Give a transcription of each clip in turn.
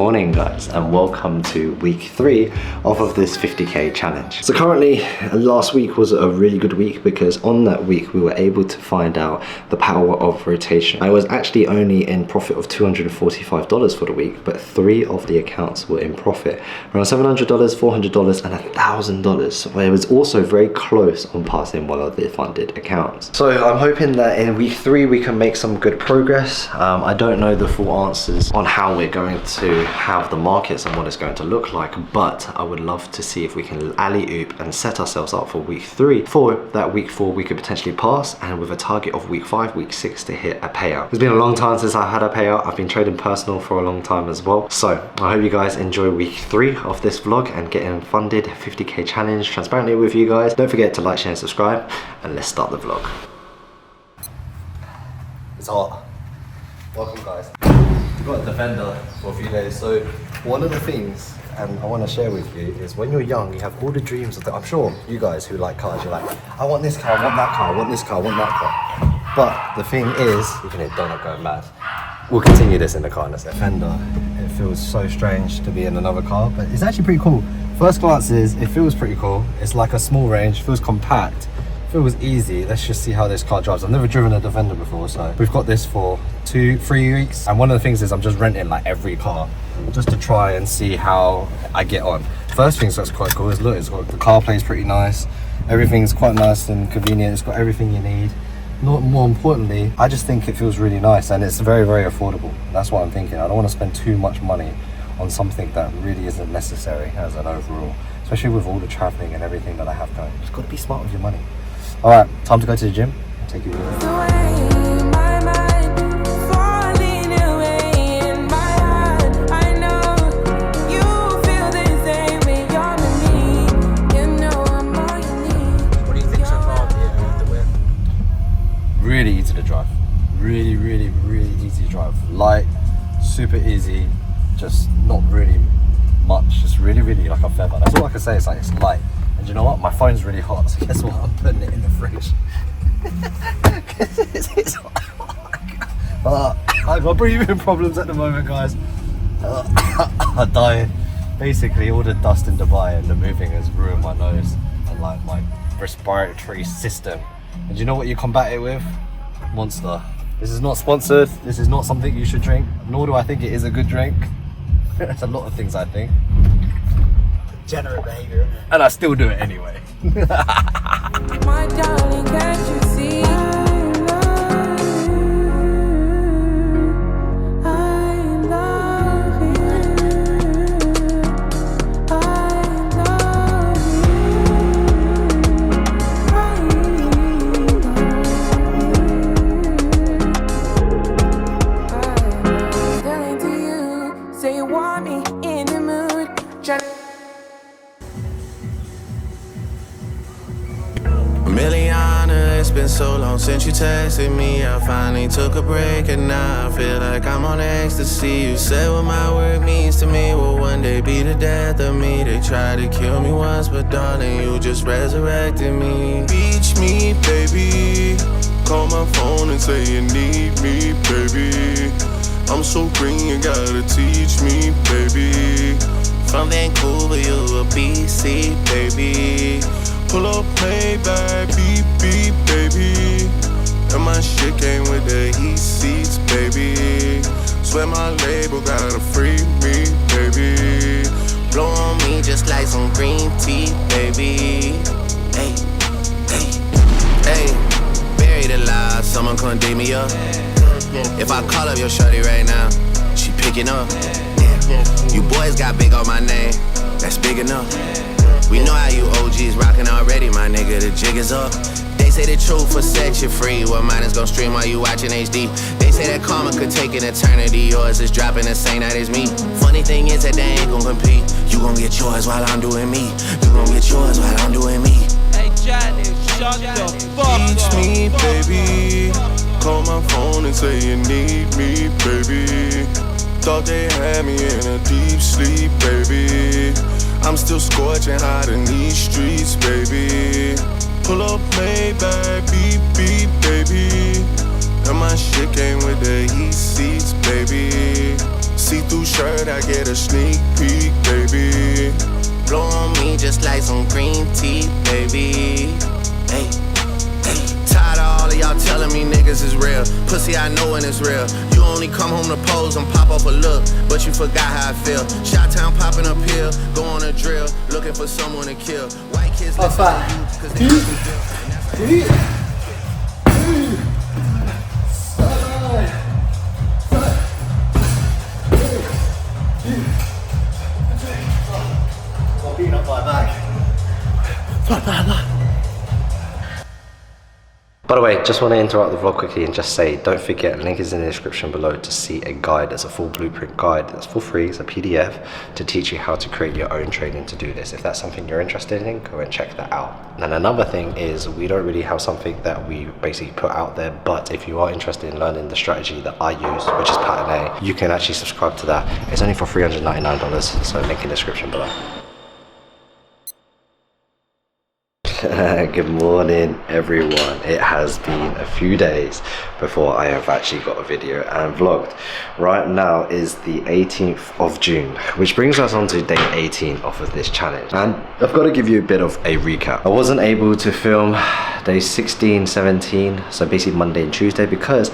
morning guys, and welcome to week 3 of this 50k challenge. So currently, last week was a really good week because on that week we were able to find out the power of rotation. I was actually only in profit of $245 for the week, but 3 of the accounts were in profit. Around $700, $400 and $1,000. So it was also very close on passing one of the funded accounts. So I'm hoping that in week 3 we can make some good progress. I don't know the full answers on how we're going to have the markets and what it's going to look like, but I would love to see if we can alley-oop and set ourselves up for week 3. For that week 4 we could potentially pass, and with a target of week 5, week 6 to hit a payout. It's been a long time since I had a payout. I've been trading personal for a long time as well. So I hope you guys enjoy week 3 of this vlog and getting funded 50k challenge transparently with you guys. Don't forget to like, share and subscribe, and let's start the vlog. It's hot. Welcome guys. We've got a Defender for a few days. So one of the things, and I want to share with you, is when you're young you have all the dreams of I'm sure you guys who like cars, you're like, I want this car, I want that car, I want this car, I want that car. But the thing is, even if Donut going mad, we'll continue this in the car in this Defender. It feels so strange to be in another car, but it's actually pretty cool. First glances, it feels pretty cool. It's like a small range, feels compact, feels easy. Let's just see how this car drives. I've never driven a Defender before, so we've got this for 2-3 weeks, and one of the things is I'm just renting like every car just to try and see how I get on. First thing that's quite cool is look, it's got the CarPlay's pretty nice, everything's quite nice and convenient, it's got everything you need. More importantly, I just think it feels really nice, and it's very, very affordable. That's what I'm thinking. I don't want to spend too much money on something that really isn't necessary as an overall, especially with all the traveling and everything that I have going. You've got to be smart with your money. All right, time to go to the gym. I'll take you with me. Really easy to drive. Really, really, really easy to drive. Light, super easy, just not really much. Just really, really like a feather. That's all I can say. It's like it's light. And you know what? My phone's really hot, so guess what? I'm putting it in the fridge. It's hot. I've got breathing problems at the moment, guys. I'm dying. Basically, all the dust in Dubai and the moving has ruined my nose and like my respiratory system. And do you know what you combat it with? Monster. This is not sponsored. This is not something you should drink, nor do I think it is a good drink. There's a lot of things I think. Degenerate behavior. And I still do it anyway. My darling, can't you see? It's been so long since you texted me. I finally took a break and now I feel like I'm on ecstasy. You said what my work means to me will one day be the death of me. They tried to kill me once, but darling, you just resurrected me. Reach me, baby. Call my phone and say you need me, baby. I'm so green, you gotta teach me, baby. From Vancouver, you a BC, baby. Pull up, play back, beep, beep, baby. And my shit came with the heat seats, baby. Swear my label gotta free me, baby. Blow on me just like some green tea, baby. Hey, hey, hey. Buried alive, someone come dig me up. If I call up your shorty right now, she picking up. You boys got big on my name, that's big enough. We know how you OGs rockin' already, my nigga, the jig is up. They say the truth will set you free. Well, mine is gon' stream while you watching HD. They say that karma could take an eternity. Yours is dropping the same night as me. Funny thing is that they ain't gon' compete. You gon' get yours while I'm doing me. You gon' get yours while I'm doing me. Hey, Johnny, shut the fuck up. Teach me, baby. Call my phone and say you need me, baby. Thought they had me in a deep sleep, baby. I'm still scorching hot in these streets, baby. Pull up, Maybach, beep, beep, baby. And my shit came with the heat seats, baby. see-through shirt, I get a sneak peek, baby. Blow on me just like some green tea, baby. Hey, hey. Tired of all of y'all telling me niggas is real. Pussy, I know when it's real. You only come home to pose and pop off a look, but you forgot how I feel. Shot-town popping a pill, go on a drill, looking for someone to kill. White kids listen to you, cause they feel. By the way, just want to interrupt the vlog quickly and just say, don't forget, link is in the description below to see a guide. There's a full blueprint guide that's for free. It's a PDF to teach you how to create your own trading to do this. If that's something you're interested in, go and check that out. And another thing is, we don't really have something that we basically put out there, but if you are interested in learning the strategy that I use, which is Pattern A, you can actually subscribe to that. It's only for $399, so link in the description below. Good morning everyone. It has been a few days before I have actually got a video and vlogged. Right now is the 18th of June, which brings us on to day 18 of this challenge, and I've got to give you a bit of a recap. I wasn't able to film days 16, 17, so basically Monday and Tuesday, because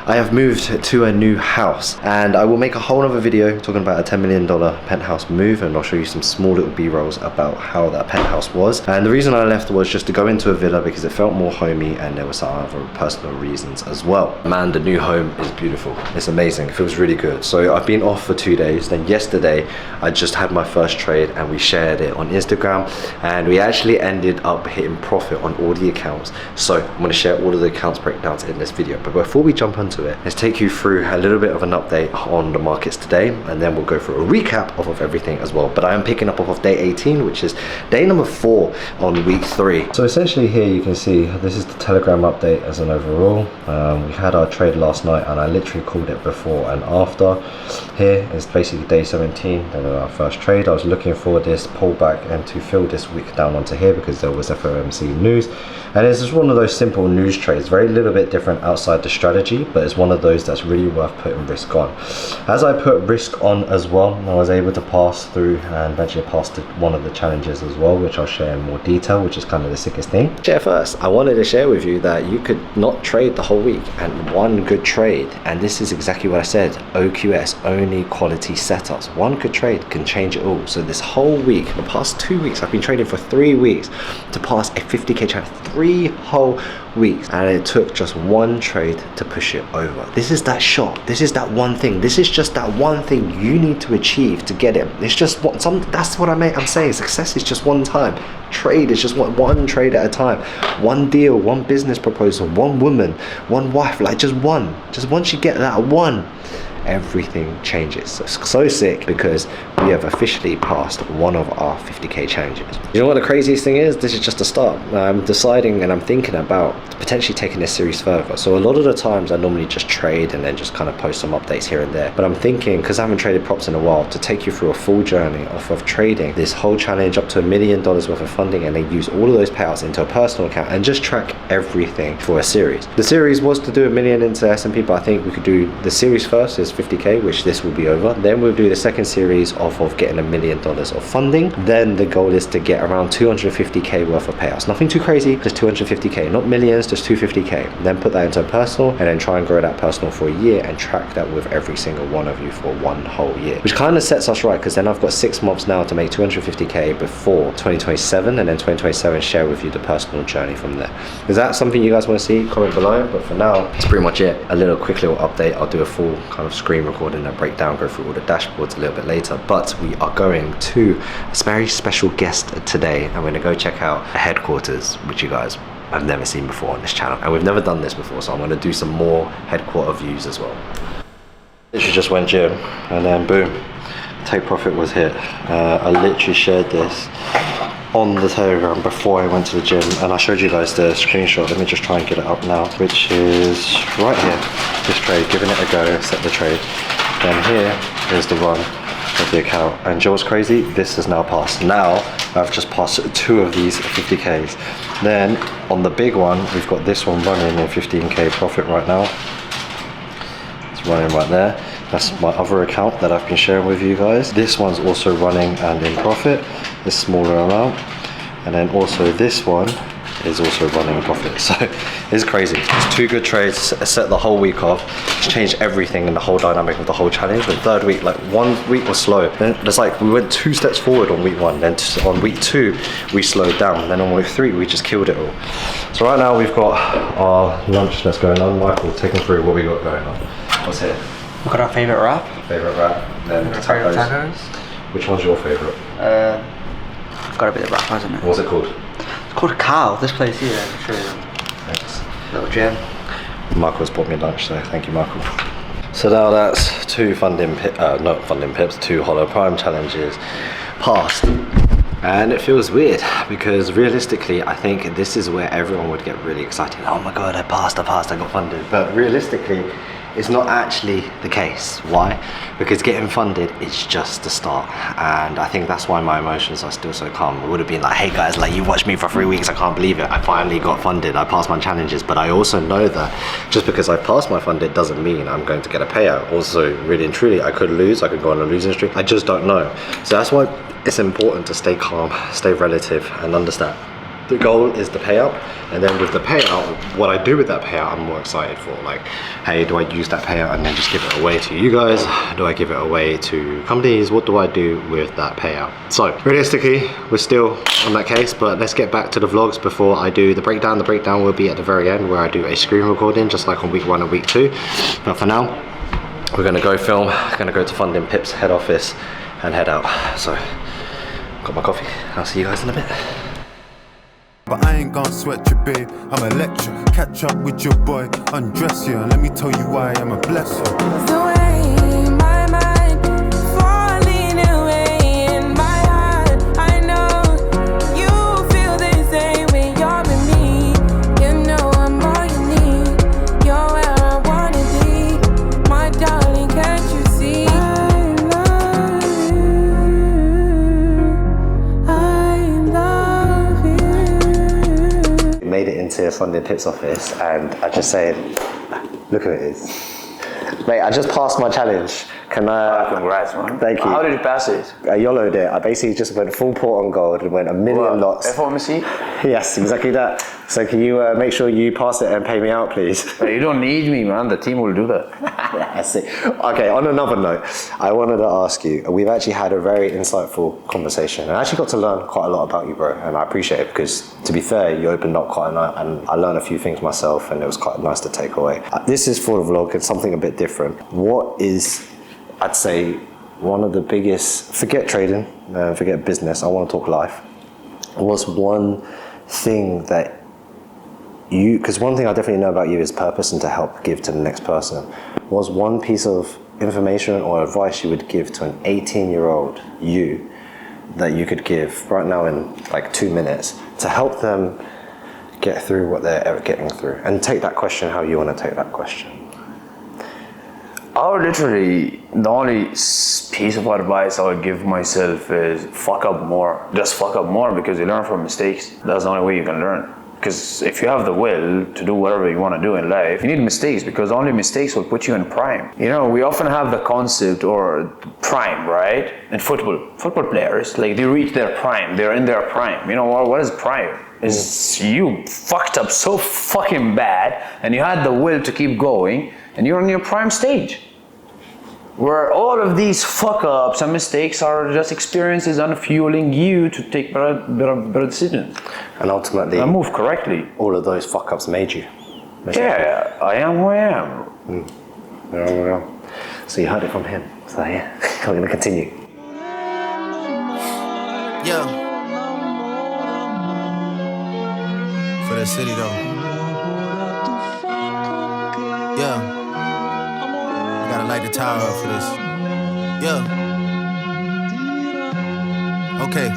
I have moved to a new house, and I will make a whole other video talking about a $10 million penthouse move, and I'll show you some small little b-rolls about how that penthouse was. And the reason I left was just to go into a villa because it felt more homey, and there were some other personal reasons as well. Man, the new home is beautiful. It's amazing. It feels really good. So I've been off for 2 days. Then yesterday I just had my first trade and we shared it on Instagram, and we actually ended up hitting profit on all the accounts. So I'm going to share all of the accounts breakdowns in this video. But before we jump into it, let's take you through a little bit of an update on the markets today, and then we'll go through a recap of everything as well. But I am picking up off of day 18, which is day number 4 on week 3. So essentially here you can see this is the Telegram update as an overall. We had our trade last night and I literally called it before and after. Here is basically day 17, then our first trade. I was looking for this pullback and to fill this week down onto here because there was FOMC news, and it's just one of those simple news trades, very little bit different outside the strategy, but it's one of those that's really worth putting risk on. As I put risk on as well, I was able to pass through and eventually passed one of the challenges as well, which I'll share in more detail, which is kind of the sickest thing. First, I wanted to share with you that you could not trade the whole week, and one good trade, and this is exactly what I said, OQS, only quality setups. One good trade can change it all. So this whole week, the past 2 weeks, I've been trading for 3 weeks to pass a 50k challenge, 3 whole weeks, and it took just one trade to push it over. This is that shot. This is that one thing. This is just that one thing you need to achieve to get it. It's just that's what I'm saying. Success is just one time. Trade is just one trade at a time. One deal, one business proposal, one woman, one wife, like just one. Just once you get that one, everything changes. So sick, because we have officially passed one of our 50k challenges. You know what the craziest thing is? This is just a start. I'm deciding and I'm thinking about potentially taking this series further. So a lot of the times I normally just trade and then just kind of post some updates here and there, but I'm thinking, because I haven't traded props in a while, to take you through a full journey off of trading this whole challenge up to $1 million worth of funding, and then use all of those payouts into a personal account and just track everything for a series. The series was to do $1 million into S&P, but I think we could do the series first is 50k, which this will be over. Then we'll do the second series of getting $1 million of funding. Then the goal is to get around 250k worth of payouts. Nothing too crazy, just 250k, not millions, just 250k. Then put that into a personal, and then try and grow that personal for a year and track that with every single one of you for 1 whole year, which kind of sets us right, because then I've got 6 months now to make 250k before 2027, and then 2027 share with you the personal journey from there. Is that something you guys want to see? Comment below. But for now, that's pretty much it. A quick little update. I'll do a full kind of screen recording and breakdown, go through all the dashboards a little bit later. But we are going to a very special guest today. I'm going to go check out a headquarters, which you guys I've never seen before on this channel, and we've never done this before, so I'm going to do some more headquarter views as well. Literally just went gym, and then boom, take profit was hit. I literally shared this on the Telegram before I went to the gym, and I showed you guys the screenshot. Let me just try and get it up now, which is right here. This trade, giving it a go, set the trade. Then here is the run of the account, and Joe's crazy, this has now passed. Now I've just passed 2 of these 50ks. Then on the big one, we've got this one running in 15k profit right now. It's running right there. That's my other account that I've been sharing with you guys. This one's also running and in profit, this smaller amount. And then also this one is also running a profit. So it's crazy. It's 2 good trades, set the whole week off, changed everything in the whole dynamic of the whole challenge. The third week, like 1 week was slow. Then it's like we went 2 steps forward on week 1. Then on week 2, we slowed down. Then on week 3, we just killed it all. So right now we've got our lunch that's going on. Michael, take them through what we got going on. What's here? We've got our favourite wrap. Favorite wrap. Then Our favourite tacos. tacos. Which one's your favorite? Got a bit of wrap, hasn't it? What's it called? It's called a cow. This place here. I'm sure. Thanks. Little gem. Michael's bought me lunch, so thank you, Michael. So now that's 2 not funding pips, 2 hollow prime challenges passed. And it feels weird because realistically, I think this is where everyone would get really excited. Oh my God, I passed, I got funded. But realistically, it's not actually the case. Why? Because getting funded is just the start. And I think that's why my emotions are still so calm. It would have been like, hey guys, like you watched me for 3 weeks, I can't believe it. I finally got funded, I passed my challenges. But I also know that just because I passed my funded doesn't mean I'm going to get a payout. Also, really and truly, I could lose, I could go on a losing streak. I just don't know. So that's why it's important to stay calm, stay relative, and understand the goal is the payout. And then with the payout, what I do with that payout, I'm more excited for. Like, hey, do I use that payout and then just give it away to you guys? Do I give it away to companies? What do I do with that payout? So realistically, we're still on that case, but let's get back to the vlogs before I do the breakdown. The breakdown will be at the very end where I do a screen recording, just like on week 1 and week 2. But for now, we're gonna go film, gonna go to Funding Pips head office and head out. So, got my coffee. I'll see you guys in a bit. But I ain't gonna sweat you, babe. I'm a lecture. Catch up with your boy, undress you. Let me tell you why I'm a blesser. The way my mind falling away in my heart. I know you feel the same when you're with me. You know I'm all you need. You're where I wanna be. My darling, can't you see? I love you. I love you. Made it into Funding Pips office and I just said, look who it is. Mate, I just passed my challenge. Can I? Congrats, man. Thank you. How did you pass it? I YOLO'd it. I basically just went full port on gold and went a million lots. FOMC? Yes, exactly that. So can you make sure you pass it and pay me out, please? You don't need me, man. The team will do that. I see. Okay, on another note, I wanted to ask you, we've actually had a very insightful conversation and I actually got to learn quite a lot about you, bro, and I appreciate it because, to be fair, you opened up quite a lot and I learned a few things myself and it was quite nice to take away. This is for the vlog, it's something a bit different. What is, I'd say, one of the biggest, forget trading, forget business, I want to talk life, was one thing that you, because one thing I definitely know about you is purpose and to help give to the next person, was one piece of information or advice you would give to an 18-year-old you that you could give right now in like 2 minutes to help them get through what they're ever getting through, and take that question how you want to take that question. I would literally, the only piece of advice I would give myself is fuck up more. Just fuck up more because you learn from mistakes. That's the only way you can learn. Because if you have the will to do whatever you want to do in life, you need mistakes because only mistakes will put you in prime. You know, we often have the concept or prime, right? In football players, like they reach their prime, they're in their prime. You know, what is prime? Is you fucked up so fucking bad and you had the will to keep going and you're in your prime stage. Where all of these fuck-ups and mistakes are just experiences and fueling you to take better decisions. And ultimately, and move correctly. All of those fuck-ups made you. Yeah, I am who I am. Yeah. So you heard it from him. So yeah, we're going to continue. Yeah. For the city though. Yeah. Gotta light the tower up for this. Yeah. Okay.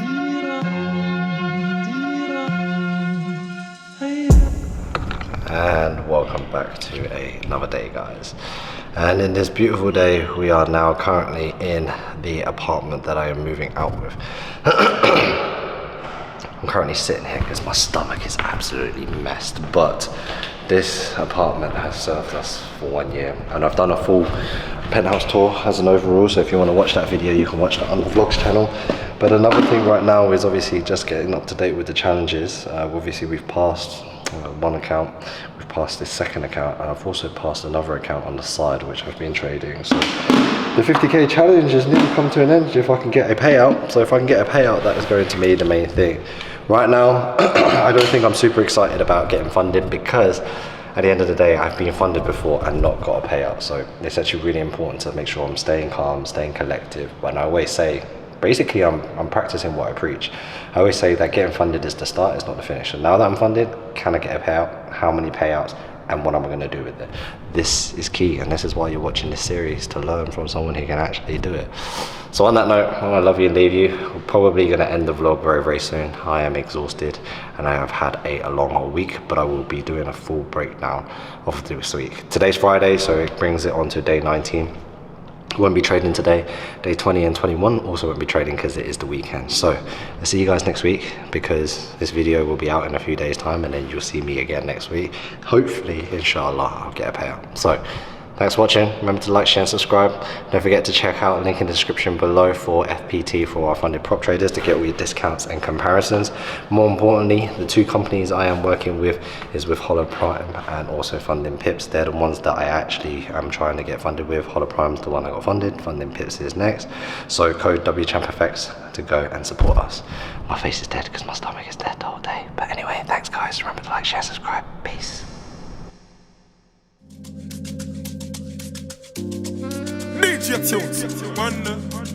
And welcome back to another day, guys. And in this beautiful day, we are now currently in the apartment that I am moving out with. I'm currently sitting here because my stomach is absolutely messed, but This apartment has served us for 1 year, and I've done a full penthouse tour as an overall, so if you want to watch that video you can watch that on the vlogs channel. But another thing right now is obviously just getting up to date with the challenges. Obviously we've passed one account, we've passed this second account, and I've also passed another account on the side which I've been trading. So the 50k challenge has nearly come to an end if I can get a payout. So if I can get a payout, that is going to be the main thing. Right now, I don't think I'm super excited about getting funded because at the end of the day, I've been funded before and not got a payout. So it's actually really important to make sure I'm staying calm, staying collective. And I always say, basically I'm practicing what I preach. I always say that getting funded is the start, it's not the finish. And now that I'm funded, can I get a payout? How many payouts? And what am I going to do with it? This is key, and this is why you're watching this series, to learn from someone who can actually do it. So on that note, I'm going to love you and leave you. We're probably going to end the vlog very, very soon. I am exhausted, and I have had a long week, but I will be doing a full breakdown of this week. Today's Friday, so it brings it on to day 19. Won't be trading today. Day 20 and 21 also won't be trading because it is the weekend. So I'll see you guys next week, because this video will be out in a few days time, and then you'll see me again next week. Hopefully, inshallah, I'll get a payout. So thanks for watching. Remember to like, share and subscribe. Don't forget to check out the link in the description below for FPT, for our funded prop traders, to get all your discounts and comparisons. More importantly, the two companies I am working with is with Hollow Prime and also Funding Pips. They're the ones that I actually am trying to get funded with. Hollow Prime's the one I got funded, Funding Pips is next. So code WChampFX to go and support us. My face is dead because my stomach is dead the whole day. But anyway, thanks guys. Remember to like, share, subscribe. Peace. DJ tunes, wonder.